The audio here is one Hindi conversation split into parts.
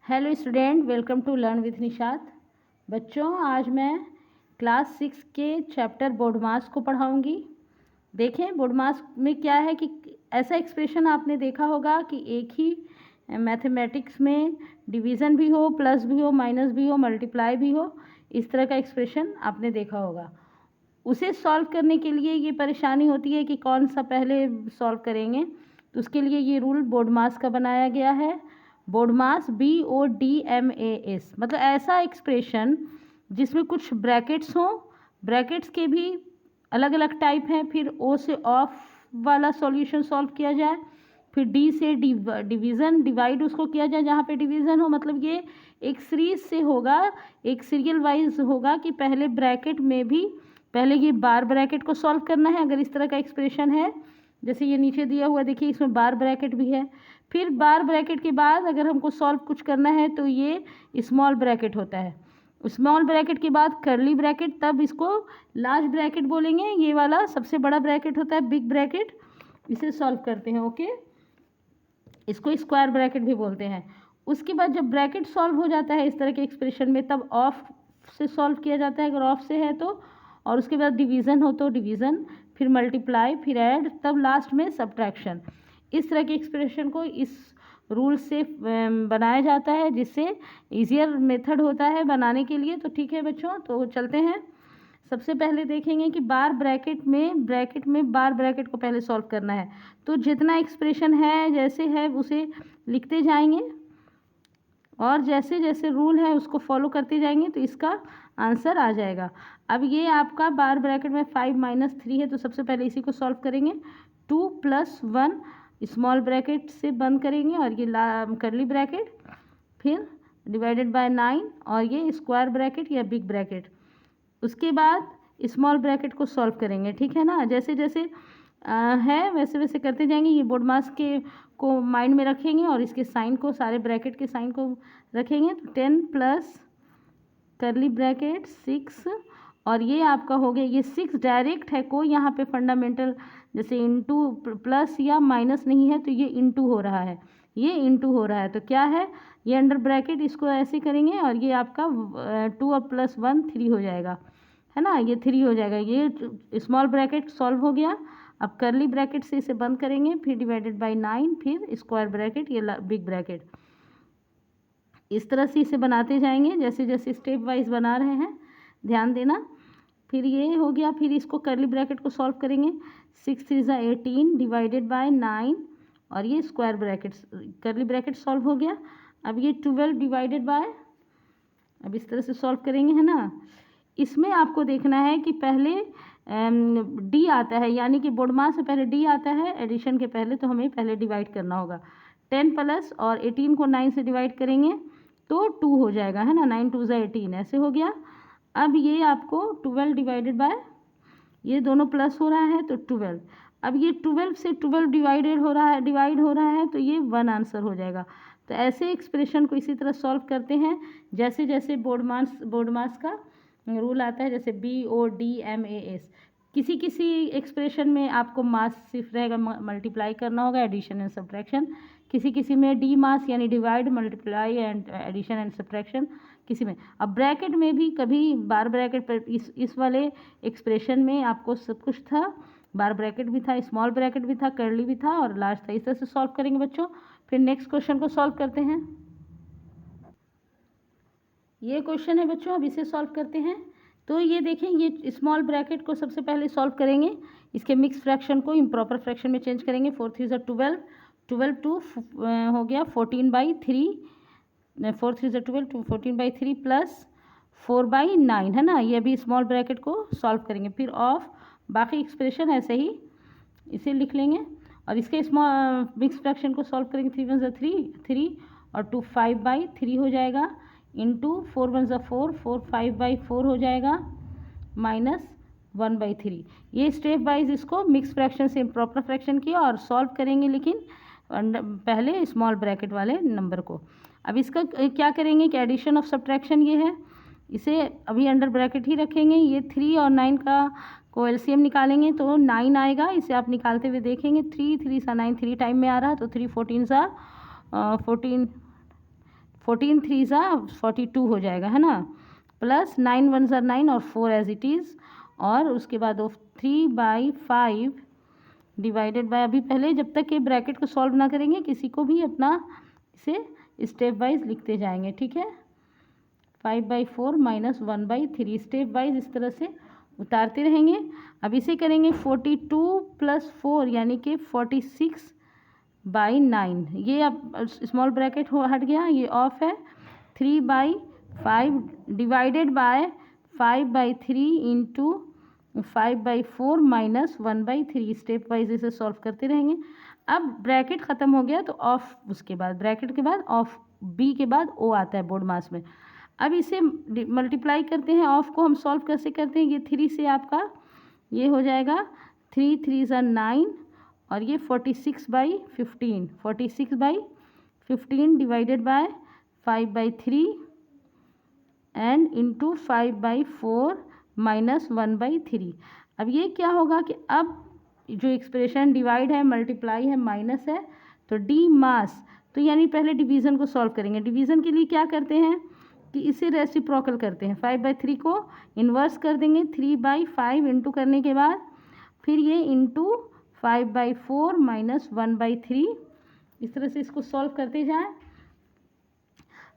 Hello student, welcome to learn with Nishat. बच्चों, आज मैं क्लास 6 के चैप्टर बोर्ड मास को पढ़ाऊंगी। देखें, बोर्ड मास में क्या है कि ऐसा एक्सप्रेशन आपने देखा होगा कि एक ही मैथमेटिक्स में डिवीज़न भी हो, प्लस भी हो, माइनस भी हो, मल्टीप्लाई भी हो, इस तरह का एक्सप्रेशन आपने देखा होगा। उसे सॉल्व करने के लिए ये परेशानी होती है कि कौन सा पहले सॉल्व करेंगे, तो उसके लिए ये रूल बोर्ड मास का बनाया गया है। बोर्ड मास BODMAS मतलब ऐसा एक्सप्रेशन जिसमें कुछ ब्रैकेट्स हों, ब्रैकेट्स के भी अलग अलग टाइप हैं, फिर O से ऑफ वाला सॉल्यूशन सॉल्व किया जाए, फिर D से डिवीज़न डिवाइड उसको किया जाए जहाँ पे डिवीज़न हो। मतलब ये एक सीरीज से होगा, एक सीरियल वाइज होगा कि पहले ब्रैकेट में भी पहले ये बार ब्रैकेट को सॉल्व करना है। अगर इस तरह का एक्सप्रेशन है जैसे ये नीचे दिया हुआ, देखिए इसमें बार ब्रैकेट भी है। फिर बार ब्रैकेट के बाद अगर हमको सॉल्व कुछ करना है तो ये स्मॉल ब्रैकेट होता है। स्मॉल ब्रैकेट के बाद कर्ली ब्रैकेट, तब इसको लार्ज ब्रैकेट बोलेंगे। ये वाला सबसे बड़ा ब्रैकेट होता है, बिग ब्रैकेट, इसे सॉल्व करते हैं। ओके, इसको स्क्वायर ब्रैकेट भी बोलते हैं। उसके बाद जब ब्रैकेट सॉल्व हो जाता है इस तरह के एक्सप्रेशन में, तब ऑफ से सॉल्व किया जाता है अगर ऑफ से है तो, और उसके बाद डिवीज़न हो तो डिवीज़न, फिर मल्टीप्लाई, फिर ऐड, तब लास्ट में सब्ट्रैक्शन। इस तरह के एक्सप्रेशन को इस रूल से बनाया जाता है, जिससे ईजियर मेथड होता है बनाने के लिए। तो ठीक है बच्चों, तो चलते हैं। सबसे पहले देखेंगे कि ब्रैकेट में बार ब्रैकेट को पहले सॉल्व करना है। तो जितना एक्सप्रेशन है जैसे है उसे लिखते जाएंगे और जैसे जैसे रूल है उसको फॉलो करते जाएंगे तो इसका आंसर आ जाएगा। अब ये आपका बार ब्रैकेट में 5 - 3 है, तो सबसे पहले इसी को सॉल्व करेंगे। 2 + 1 स्मॉल ब्रैकेट से बंद करेंगे और ये कर्ली ब्रैकेट, फिर डिवाइडेड बाय 9 और ये स्क्वायर ब्रैकेट या बिग ब्रैकेट। उसके बाद स्मॉल ब्रैकेट को सॉल्व करेंगे, ठीक है ना। जैसे जैसे है वैसे वैसे करते जाएंगे। ये बोर्ड मास के को माइंड में रखेंगे और इसके साइन को, सारे ब्रैकेट के साइन को रखेंगे। तो 10 प्लस कर्ली ब्रैकेट 6, और ये आपका हो गया, ये 6 डायरेक्ट है, कोई यहाँ पे फंडामेंटल जैसे इंटू प्लस या माइनस नहीं है, तो ये इंटू हो रहा है, ये इंटू हो रहा है। तो क्या है, ये अंडर ब्रैकेट इसको ऐसे करेंगे और ये आपका 2 और प्लस 1 3 हो जाएगा, है ना। ये 3 हो जाएगा। ये स्मॉल ब्रैकेट सॉल्व हो गया। अब कर्ली ब्रैकेट से इसे बंद करेंगे, फिर डिवाइडेड बाय 9, फिर स्क्वायर ब्रैकेट, ये बिग ब्रैकेट। इस तरह से इसे बनाते जाएंगे जैसे जैसे स्टेप वाइज बना रहे हैं, ध्यान देना। फिर ये हो गया, फिर इसको कर्ली ब्रैकेट को सॉल्व करेंगे। 6 3 = 18 डिवाइडेड बाय 9 और ये square bracket, curly bracket solve हो गया। अब ये 12 डिवाइडेड बाय, अब इस तरह से सॉल्व करेंगे, है ना। इसमें आपको देखना है कि पहले डी आता है, यानी कि बोर्ड मास से पहले डी आता है एडिशन के पहले, तो हमें पहले डिवाइड करना होगा। 10 प्लस और 18 को 9 से डिवाइड करेंगे तो 2 हो जाएगा, है ना। 9 2 = 18 ऐसे हो गया। अब ये आपको 12 डिवाइडेड बाय, ये दोनों प्लस हो रहा है तो 12। अब ये 12 से 12 डिवाइड हो रहा है तो ये 1 आंसर हो जाएगा। तो ऐसे एक्सप्रेशन को इसी तरह सॉल्व करते हैं जैसे जैसे बोर्ड मास का रूल आता है, जैसे BODMAS। किसी किसी एक्सप्रेशन में आपको मास सिर्फ रहेगा, मल्टीप्लाई करना होगा, एडिशन एंड सब्ट्रैक्शन। किसी किसी में डी मास यानी divide, multiply and addition and subtraction किसी में। अब ब्रैकेट में भी कभी बार ब्रैकेट पर, इस वाले एक्सप्रेशन में आपको सब कुछ था, बार ब्रैकेट भी था, स्मॉल ब्रैकेट भी था, कर्ली भी था और लार्ज था। इस तरह से सॉल्व करेंगे बच्चों। फिर नेक्स्ट क्वेश्चन को सॉल्व करते हैं। ये क्वेश्चन है बच्चों, अब इसे सॉल्व करते हैं। तो ये देखें, ये स्मॉल ब्रैकेट को सबसे पहले सॉल्व करेंगे, इसके मिक्स फ्रैक्शन को इम्प्रॉपर फ्रैक्शन में चेंज करेंगे। 4 3 = 12, 12 2 हो गया 14/3, 4 3 = 12, 14/3 प्लस 4/9, है ना। ये अभी स्मॉल ब्रैकेट को सॉल्व करेंगे, फिर ऑफ, बाकी एक्सप्रेशन ऐसे ही इसे लिख लेंगे और इसके स्मॉल मिक्स फ्रैक्शन को सॉल्व करेंगे। 3 1 = 3 3 और 2 5/3 हो जाएगा, इंटू 4 1 = 4 4 5/4 हो जाएगा, -1/3। ये स्टेप वाइज इसको मिक्स फ्रैक्शन से प्रॉपर फ्रैक्शन किया और सॉल्व करेंगे, लेकिन पहले स्मॉल ब्रैकेट वाले नंबर को। अब इसका क्या करेंगे कि एडिशन ऑफ सब्ट्रैक्शन ये है, इसे अभी अंडर ब्रैकेट ही रखेंगे। ये 3 और 9 का को एलसीएम निकालेंगे तो 9 आएगा, इसे आप निकालते हुए देखेंगे। 3 3 * 9 3 टाइम में आ रहा है, तो 3 14 = 14 14 3 ज़ा 42 हो जाएगा, है ना, प्लस 9 1 ज़ा 9 और 4 एज इट इज़, और उसके बाद 3/5 डिवाइडेड बाय, अभी पहले जब तक ये ब्रैकेट को सॉल्व ना करेंगे किसी को भी अपना इसे स्टेप वाइज लिखते जाएंगे, ठीक है। 5/4 माइनस 1/3 स्टेप वाइज इस तरह से उतारते रहेंगे। अब इसे करेंगे 42 + 4 यानी कि 46/9, ये अब स्मॉल ब्रैकेट हो हट गया, ये ऑफ है। 3/5 divided by 5/3 into 5/4 minus 1/3 step wise इसे सॉल्व करते रहेंगे। अब ब्रैकेट ख़त्म हो गया तो ऑफ, उसके बाद ब्रैकेट के बाद ऑफ बी के बाद ओ आता है बोर्ड मास में। अब इसे मल्टीप्लाई करते हैं, ऑफ को हम सॉल्व कैसे करते हैं, ये 3 से आपका ये हो जाएगा 3 3 ज़ा 9 और ये 46/15, 46/15 divided by 5/3 and into 5/4 minus 1/3। अब ये क्या होगा कि अब जो एक्सप्रेशन डिवाइड है, मल्टीप्लाई है, माइनस है, तो डी मास, तो यानी पहले डिवीज़न को सॉल्व करेंगे। डिवीज़न के लिए क्या करते हैं कि इसे रेसिप्रोकल करते हैं, 5/3 को इन्वर्स कर देंगे, 3/5 इंटू करने के बाद फिर ये इंटू 5/4 माइनस 1/3, इस तरह से इसको सॉल्व करते जाएं।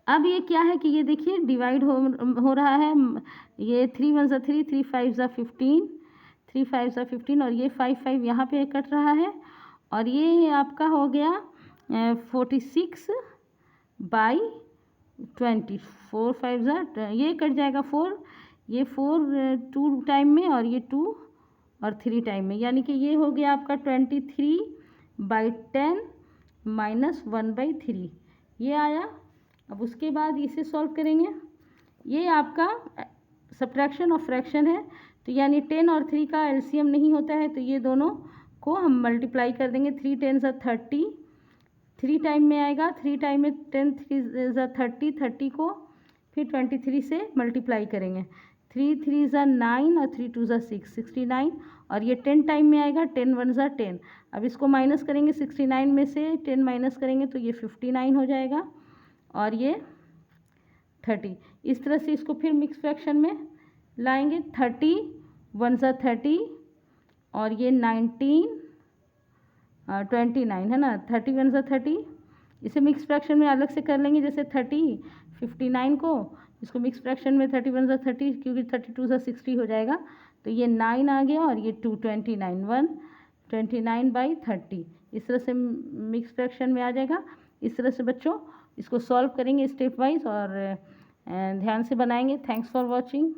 अब ये क्या है कि ये देखिए डिवाइड हो रहा है, ये 3 1 ज़ा 3, 3 5 ज़ा 15, 3 5 ज़ा 15 और ये 5 5 यहाँ पे कट रहा है, और ये आपका हो गया 46/20, 4 5 ज़ा ये कट जाएगा 4, ये 4 2 टाइम में और ये 2 और 3 टाइम में, यानी कि ये हो गया आपका 23/10 माइनस 1/3 ये आया। अब उसके बाद इसे सॉल्व करेंगे, ये आपका सब्ट्रैक्शन और फ्रैक्शन है, तो यानी 10 और 3 का एलसीएम नहीं होता है, तो ये दोनों को हम मल्टीप्लाई कर देंगे। 3 10 ज़ा 30, 3 टाइम में आएगा, 3 टाइम में 10 3 ज़ा 30, 30 को फिर 23 से मल्टीप्लाई करेंगे, 3 3 ज़ा 9 और 3 2 ज़ा 6, 69, और ये 10 टाइम में आएगा, 10 1 ज़ा 10। अब इसको माइनस करेंगे, 69 में से 10 माइनस करेंगे तो ये 59 हो जाएगा, और ये 30। इस तरह से इसको फिर मिक्स फ्रैक्शन में लाएंगे, 30 1 ज़ा 30 और ये 19 29 है ना, 30 1 ज़ा 30, इसे मिक्स फ्रैक्शन में अलग से कर लेंगे, जैसे 30 59 को इसको मिक्स फ्रैक्शन में 30 1 ज़ा 30, क्योंकि 32 ज़ा 60 हो जाएगा, तो ये 9 आ गया और ये 2 29 1 29/30, इस तरह से मिक्स फ्रैक्शन में आ जाएगा। इस तरह से बच्चों इसको सॉल्व करेंगे स्टेप वाइज और ध्यान से बनाएंगे। Thanks for watching.